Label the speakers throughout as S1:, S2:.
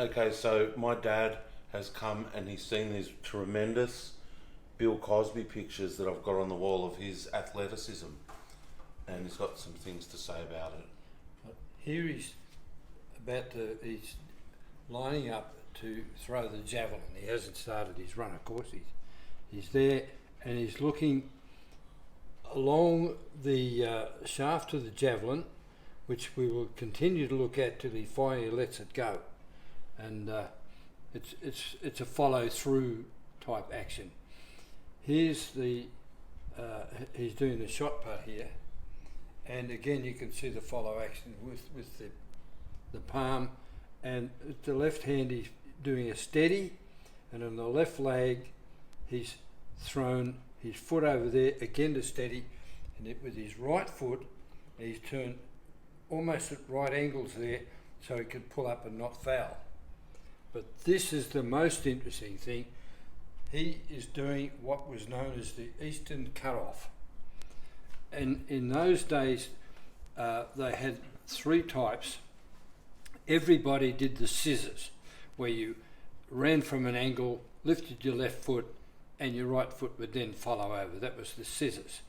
S1: Okay, so my dad has come and he's seen these tremendous Bill Cosby pictures that I've got on the wall of his athleticism, and he's got some things to say about it.
S2: Here he's lining up to throw the javelin. He hasn't started his run, of course. He's there and he's looking along the shaft of the javelin, which we will continue to look at till he finally lets it go. And it's a follow through type action. Here's the he's doing the shot put here, and again you can see the follow action with the palm, and at the left hand he's doing a steady, and on the left leg he's thrown his foot over there again to steady, and with his right foot he's turned almost at right angles there so he could pull up and not foul. But this is the most interesting thing. He is doing what was known as the Eastern Cut-Off. And in those days, they had three types. Everybody did the scissors, where you ran from an angle, lifted your left foot, and your right foot would then follow over. That was the scissors.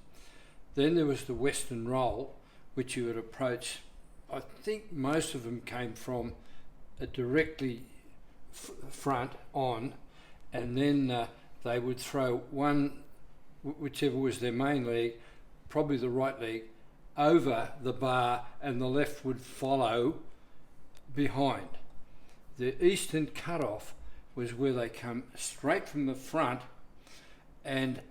S2: Then there was the Western Roll, which you would approach. I think most of them came from a directly front on, and then they would throw one, whichever was their main leg, probably the right leg, over the bar, and the left would follow behind. The Eastern Cut-Off was where they come straight from the front, and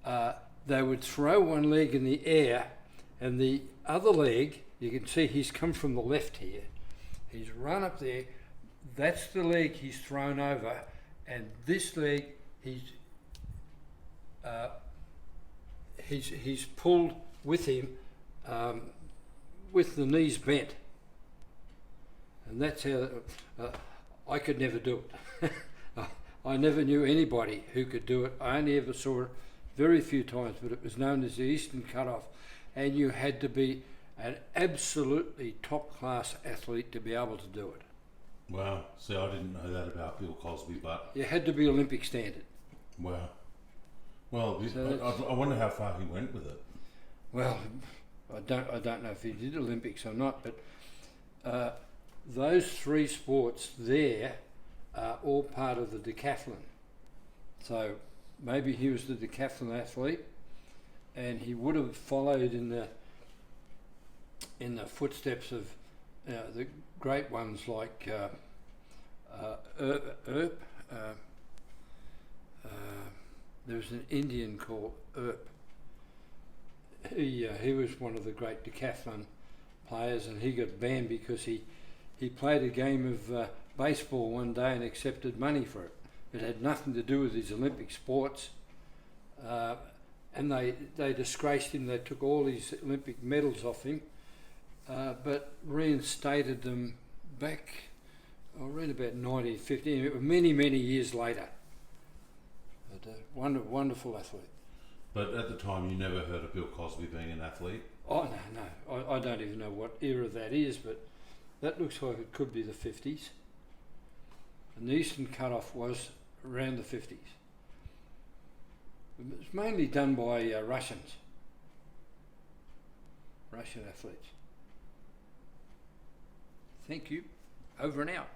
S2: they would throw one leg in the air, and the other leg, you can see he's come from the left here, he's run up there, that's the leg he's thrown over, and this leg he's pulled with him with the knees bent, and that's how I could never do it. I never knew anybody who could do it. I only ever saw it very few times, but it was known as the Eastern Cut-Off, and you had to be an absolutely top-class athlete to be able to do it.
S1: Wow. See, I didn't know that about Bill Cosby, but...
S2: You had to be Olympic standard.
S1: Wow. Well, I wonder how far he went with it.
S2: Well, I don't know if he did Olympics or not, but those three sports there are all part of the decathlon. So maybe he was the decathlon athlete, and he would have followed in the footsteps of the great ones like Earp. There was an Indian called Earp. He was one of the great decathlon players, and he got banned because he played a game of baseball one day and accepted money for it. It had nothing to do with his Olympic sports, and they disgraced him. They took all his Olympic medals off him, but reinstated them back around about 1950, many years later. But wonderful athlete.
S1: But at the time you never heard of Bill Cosby being an athlete?
S2: Oh, no. I don't even know what era that is, but that looks like it could be the 50s. And the Eastern Cut-Off was around the 50s. It was mainly done by Russian athletes. Thank you. Over and out.